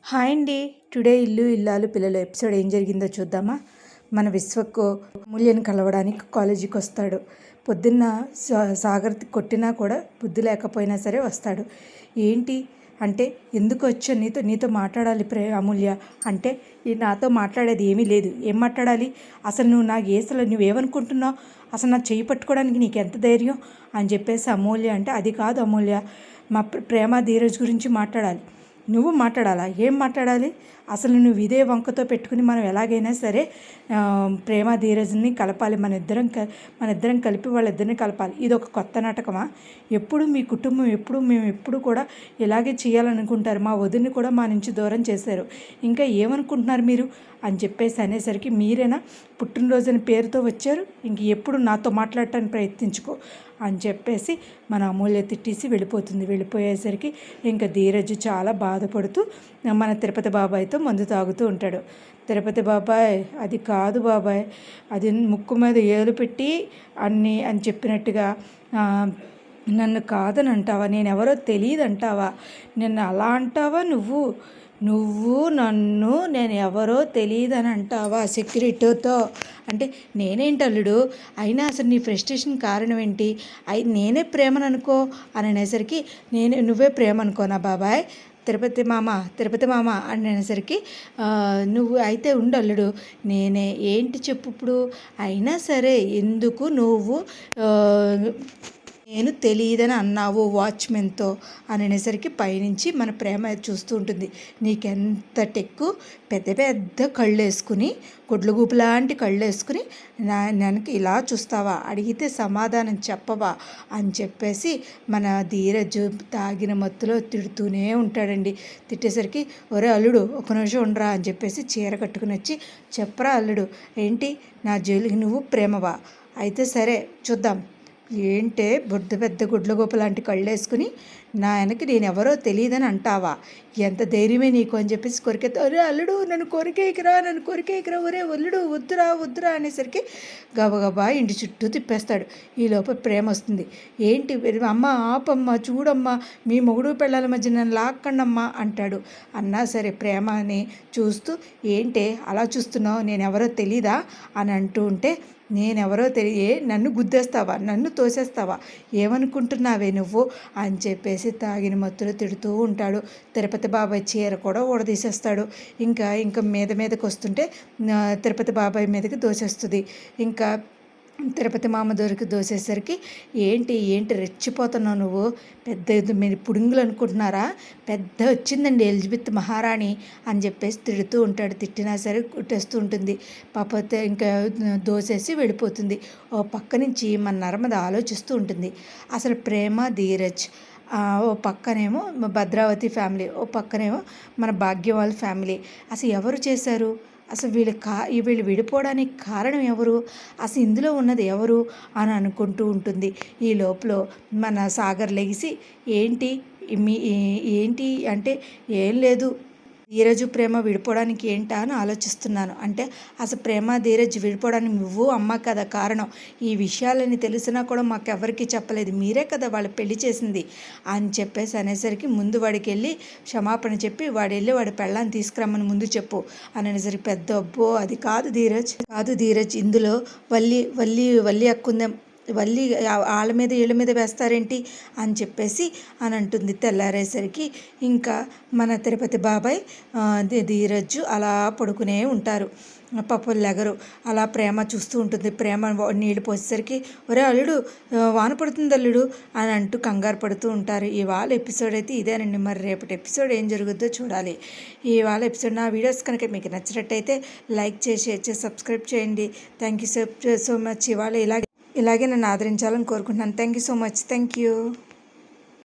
Hi అండి. Today ఇల్లు ఇల్లాలు పిల్లలు ఎపిసోడ్ ఏం జరిగిందో చూద్దామా. మన విశ్వకు అమూల్యని కలవడానికి కాలేజీకి వస్తాడు. పొద్దున్న సాగర్ కొట్టినా కూడా బుద్ధి లేకపోయినా సరే వస్తాడు. ఏంటి అంటే, ఎందుకు వచ్చా నీతో మాట్లాడాలి అమూల్య అంటే, నాతో మాట్లాడేది ఏమీ లేదు. ఏం మాట్లాడాలి అసలు? నువ్వేమనుకుంటున్నావు? అసలు నా చెయ్యి పట్టుకోవడానికి నీకు ఎంత ధైర్యం అని చెప్పేసి అమూల్య అంటే, అది కాదు అమూల్య, మా ప్రేమ ధీరజ్ గురించి మాట్లాడాలి. నువ్వు మాట్లాడాలా? ఏం మాట్లాడాలి అసలు? నువ్వు ఇదే వంకతో పెట్టుకుని మనం ఎలాగైనా సరే ప్రేమ ధీరజ్ని కలపాలి. మన ఇద్దరం కలిపి వాళ్ళిద్దరిని కలపాలి. ఇది ఒక కొత్త నాటకమా? ఎప్పుడు మీ కుటుంబం మేము ఎప్పుడు కూడా ఇలాగే చేయాలనుకుంటారు. మా వదిన్ని కూడా మా నుంచి దూరం చేశారు. ఇంకా ఏమనుకుంటున్నారు మీరు అని చెప్పేసి అనేసరికి, మీరేనా పుట్టినరోజుని పేరుతో వచ్చారు? ఇంక ఎప్పుడు నాతో మాట్లాడటానికి ప్రయత్నించుకో అని చెప్పేసి మన అమూల్య తిట్టేసి వెళ్ళిపోతుంది. వెళ్ళిపోయేసరికి ఇంకా ధీరజ్ చాలా బాధపడుతూ మన తిరుపతి బాబాయ్తో మందు తాగుతూ ఉంటాడు. తిరుపతి బాబాయ్, అది కాదు బాబాయ్, అది ముక్కు మీద ఏలు పెట్టి అని చెప్పినట్టుగా నన్ను కాదని అంటావా? నేనెవరో తెలియదు అంటావా? నిన్ను అలా అంటావా? నువ్వు నన్ను నేను ఎవరో తెలియదని అంటావా సెక్యూరిటీతో అంటే? నేనేంటి అల్లుడు, అయినా అసలు నీ ఫ్రస్ట్రేషన్ కారణం ఏంటి? నేనే ప్రేమను అనుకో అని అనేసరికి, నువ్వే ప్రేమ అనుకోనా బాబాయ్? తిరుపతి మామ అని అనేసరికి, నువ్వు అయితే ఉండు అల్లుడు, నేనే ఏంటి చెప్పు ఇప్పుడు. అయినా సరే ఎందుకు నువ్వు నేను తెలియదని అన్నావు వాచ్మెన్తో అని అనేసరికి, పైనుంచి మన ప్రేమ చూస్తూ ఉంటుంది. నీకెంత టెక్కు, పెద్ద పెద్ద కళ్ళు వేసుకుని, గుడ్లగూపు లాంటి కళ్ళు వేసుకుని నాకు ఇలా చూస్తావా? అడిగితే సమాధానం చెప్పవా అని చెప్పేసి మన ధీరజ్ తాగిన మత్తులో తిడుతూనే ఉంటాడండి. తిట్టేసరికి, ఒరే అల్లుడు ఒక నిమిషం ఉండరా అని చెప్పేసి చీర కట్టుకుని వచ్చి, చెప్పరా అల్లుడు, ఏంటి నా జైలుకి నువ్వు ప్రేమవా? అయితే సరే చూద్దాం. ఏంటే పెద్ద గుడ్లగోప లాంటి కళ్ళు వేసుకుని నా వెనక్కి నేనెవరో తెలియదని అంటావా? ఎంత ధైర్యమే నీకు అని చెప్పేసి కొరికేస్తా. ఒరే అల్లుడు నన్ను కొరికేయకురా, ఒరే అల్లుడు వద్దురా అనేసరికి గబగబా ఇంటి చుట్టూ తిప్పేస్తాడు. ఈ లోపల ప్రేమ వస్తుంది. ఏంటి అమ్మ ఆపమ్మ, చూడమ్మా, మీ మొగుడు పిల్లల మధ్య నన్ను లాక్కండమ్మా అంటాడు. అన్నా సరే ప్రేమని చూస్తూ, ఏంటే అలా చూస్తున్నావు, నేనెవరో తెలీదా అని అంటూ ఉంటే, నేనెవరో నన్ను గుద్దేస్తావా, నన్ను తోసేస్తావా, ఏమనుకుంటున్నావే నువ్వు అని చెప్పేసి తాగిన మత్తులో తిడుతూ ఉంటాడు. తిరుపతి బాబాయ్ చీర కూడా ఊడదీసేస్తాడు. ఇంకా మీదకి వస్తుంటే తిరుపతి బాబాయ్ మీదకి దోసేస్తుంది. ఇంకా తిరుపతి మామ దోసేసరికి, ఏంటి రెచ్చిపోతున్నావు నువ్వు? మీరు పుడింగులు అనుకుంటున్నారా? పెద్ద వచ్చిందండి ఎలిజబెత్ మహారాణి అని చెప్పేసి తిడుతూ ఉంటాడు. తిట్టినా సరే కుట్టేస్తూ ఉంటుంది. పాపతే ఇంకా దోసేసి వెళ్ళిపోతుంది. ఓ పక్క నుంచి మన నర్మద ఆలోచిస్తూ ఉంటుంది. అసలు ప్రేమ ధీరజ్, ఓ పక్కనేమో భద్రావతి ఫ్యామిలీ, ఓ పక్కనేమో మన భాగ్యం వాళ్ళ ఫ్యామిలీ. అసలు ఎవరు చేశారు? అసలు వీళ్ళు విడిపోవడానికి కారణం ఎవరు? అసలు ఇందులో ఉన్నది ఎవరు అని అనుకుంటూ ఉంటుంది. ఈ లోపల మన సాగర్ లెగిసి, ఏంటి అంటే, ఏం లేదు, ధీరజ్ ప్రేమ విడిపోవడానికి ఏంటా అని ఆలోచిస్తున్నాను అంటే, అసలు ప్రేమ ధీరజ్ విడిపోవడానికి నువ్వు అమ్మ కదా కారణం. ఈ విషయాలని తెలిసినా కూడా మాకెవరికి చెప్పలేదు, మీరే కదా వాళ్ళు పెళ్లి చేసింది అని చెప్పేసి అనేసరికి, ముందు వాడికి వెళ్ళి క్షమాపణ చెప్పి వాడి పెళ్ళాన్ని తీసుకురమ్మని ముందు చెప్పు అని అనేసరికి, పెద్ద అబ్బో అది కాదు ధీరజ్, ఇందులో వల్లి అక్కుందాం, వాళ్ళ మీద వీళ్ళ మీద వేస్తారేంటి అని చెప్పేసి అని అంటుంది. తెల్లారేసరికి ఇంకా మన తిరుపతి బాబాయ్ ధీరజ్ అలా పడుకునే ఉంటారు. పాపం లెగరు. అలా ప్రేమ చూస్తూ ఉంటుంది. ప్రేమ నీళ్ళు పోసేసరికి, ఒరే అల్లుడు వాన పడుతుంది అల్లుడు అని అంటూ కంగారు పడుతూ ఉంటారు. ఇవాళ ఎపిసోడ్ అయితే ఇదేనండి. మరి రేపటి ఎపిసోడ్ ఏం జరుగుద్దో చూడాలి. ఇవాళ ఎపిసోడ్ నా వీడియోస్ కనుక మీకు నచ్చినట్టయితే లైక్ చేసి, షేర్ చేసి, సబ్స్క్రైబ్ చేయండి. Thank you so much. ఇవాళ ఇలాగే నన్ను ఆదరించాలని కోరుకుంటున్నాను. Thank you so much. Thank you.